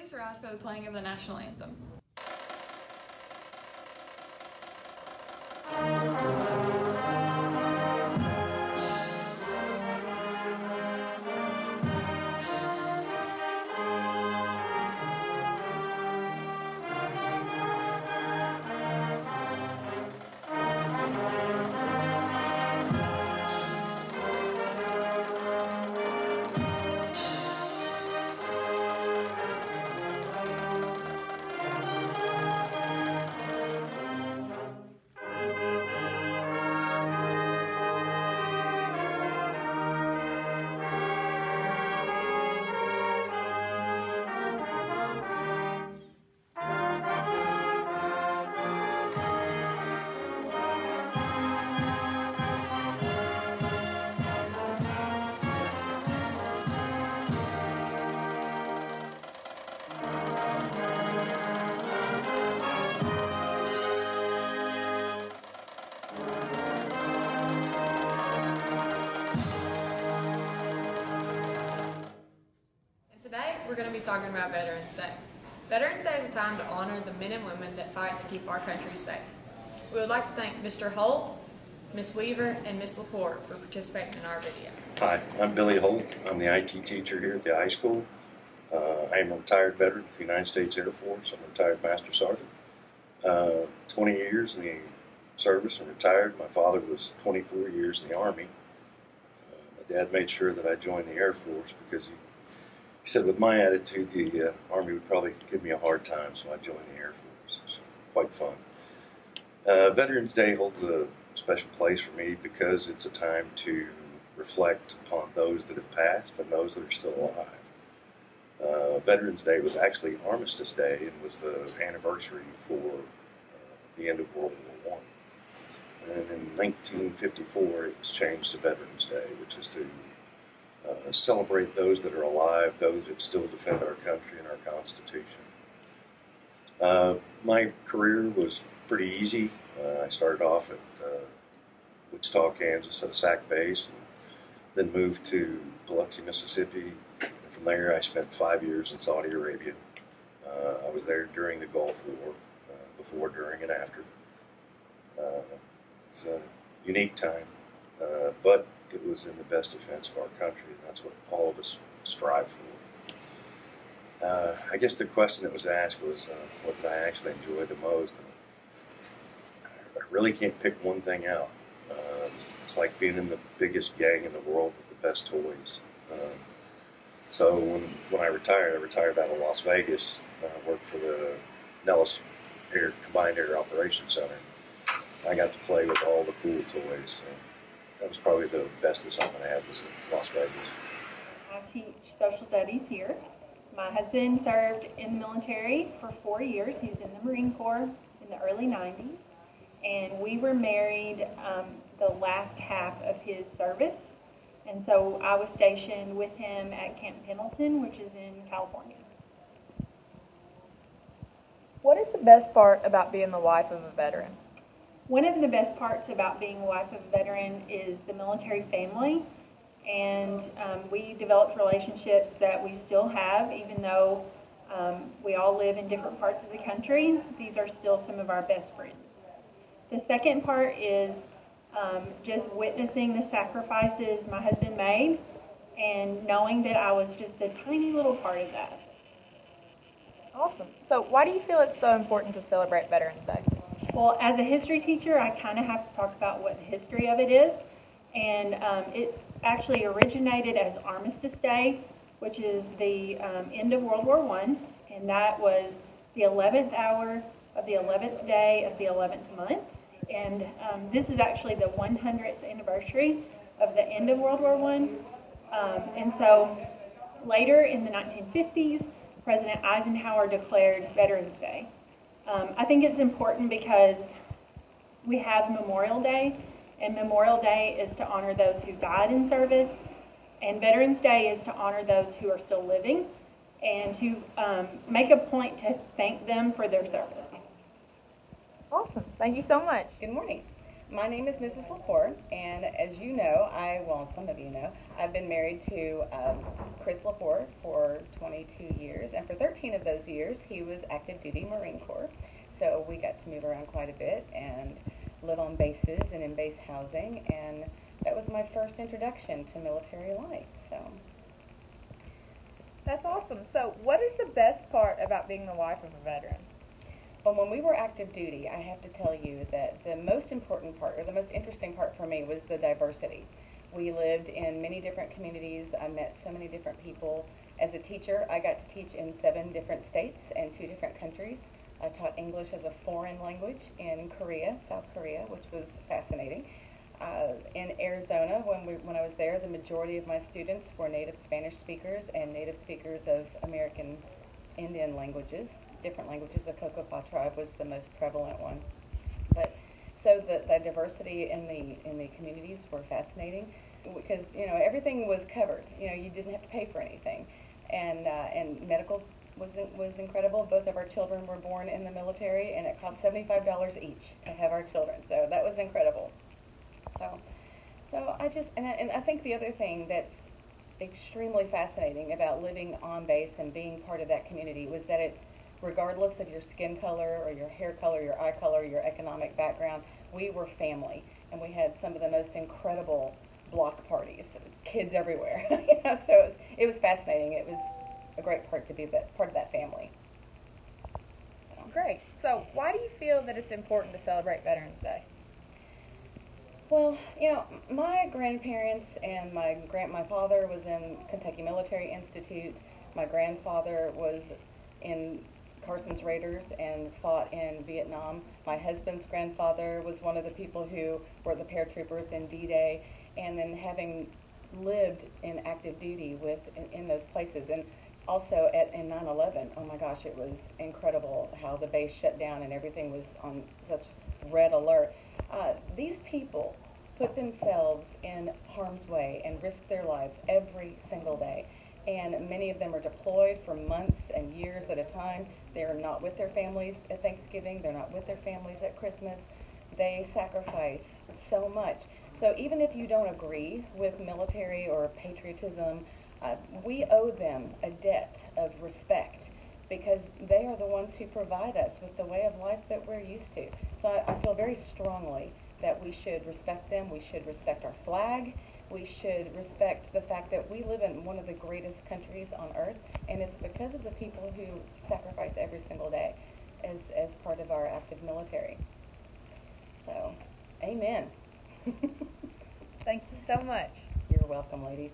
Please rise by the playing of the national anthem. Today, we're going to be talking about Veterans Day. Veterans Day is a time to honor the men and women that fight to keep our country safe. We would like to thank Mr. Holt, Ms. Weaver, and Ms. Laporte for participating in our video. Hi, I'm Billy Holt. I'm the IT teacher here at the high school. I am a retired veteran of the United States Air Force. I'm a retired Master Sergeant. 20 years in the service and retired. My father was 24 years in the Army. My dad made sure that I joined the Air Force because he said with my attitude the Army would probably give me a hard time, so I joined the Air Force. It's quite fun. Veterans Day holds a special place for me because it's a time to reflect upon those that have passed and those that are still alive. Veterans Day was actually Armistice Day and was the anniversary for the end of World War I. And in 1954 it was changed to Veterans Day, which is to celebrate those that are alive, those that still defend our country and our Constitution. My career was pretty easy. I started off at Wichita, Kansas at a SAC base, and then moved to Biloxi, Mississippi. And from there I spent 5 years in Saudi Arabia. I was there during the Gulf War, before, during, and after. It's a unique time, but it was in the best defense of our country, and that's what all of us strive for. I guess the question that was asked was, what did I actually enjoy the most? And I really can't pick one thing out. It's like being in the biggest gang in the world with the best toys. So when I retired out of Las Vegas. Worked for the Nellis Combined Air Operations Center. I got to play with all the cool toys. That was probably the best assignment I had, was in Las Vegas. I teach social studies here. My husband served in the military for 4 years. He was in the Marine Corps in the early 90s. And we were married the last half of his service. And so I was stationed with him at Camp Pendleton, which is in California. What is the best part about being the wife of a veteran? One of the best parts about being a wife of a veteran is the military family, and we developed relationships that we still have, even though we all live in different parts of the country. These are still some of our best friends. The second part is just witnessing the sacrifices my husband made and knowing that I was just a tiny little part of that. Awesome. So why do you feel it's so important to celebrate Veterans Day? Well, as a history teacher, I kind of have to talk about what the history of it is. And it actually originated as Armistice Day, which is the end of World War I. And that was the 11th hour of the 11th day of the 11th month. And this is actually the 100th anniversary of the end of World War I. And so later in the 1950s, President Eisenhower declared Veterans Day. I think it's important because we have Memorial Day, and Memorial Day is to honor those who died in service, and Veterans Day is to honor those who are still living, and to make a point to thank them for their service. Awesome. Thank you so much. Good morning. My name is Mrs. Lepore, and as you know, some of you know, I've been married to Chris Lepore for 22 years, and for 13 of those years, he was active duty Marine Corps. So we got to move around quite a bit and live on bases and in base housing, and that was my first introduction to military life. So That's awesome. So what is the best part about being the wife of a veteran? Well, when we were active duty, I have to tell you that the most important part, or the most interesting part for me, was the diversity. We lived in many different communities. I met so many different people. As a teacher, I got to teach in 7 different states and 2 different countries. I taught English as a foreign language in Korea, South Korea, which was fascinating. In Arizona, when I was there, the majority of my students were native Spanish speakers and native speakers of American Indian languages. Different languages. The Kokopah tribe was the most prevalent one. But so the diversity in the communities were fascinating because everything was covered. You didn't have to pay for anything, and medical was incredible. Both of our children were born in the military, and it cost $75 each to have our children. So that was incredible. So I just and I think the other thing that's extremely fascinating about living on base and being part of that community was that it's regardless of your skin color or your hair color, your eye color, your economic background, we were family, and we had some of the most incredible block parties, kids everywhere. So it was fascinating. It was a great part to be part of that family. Great. So why do you feel that it's important to celebrate Veterans Day? Well, my grandparents and my father was in Kentucky Military Institute. My grandfather was in Carson's Raiders and fought in Vietnam. My husband's grandfather was one of the people who were the paratroopers in D-Day, and then having lived in active duty in those places, and also in 9/11, oh my gosh, it was incredible how the base shut down and everything was on such red alert. These people put themselves in harm's way and risk their lives every single day. And many of them are deployed for months and years at a time. They are not with their families at Thanksgiving. They're not with their families at Christmas. They sacrifice so much. So even if you don't agree with military or patriotism, we owe them a debt of respect because they are the ones who provide us with the way of life that we're used to. So I feel very strongly that we should respect them. We should respect our flag. We should respect the fact that we live in one of the greatest countries on earth, and it's because of the people who sacrifice every single day as part of our active military. So, amen. Thank you so much. You're welcome, ladies.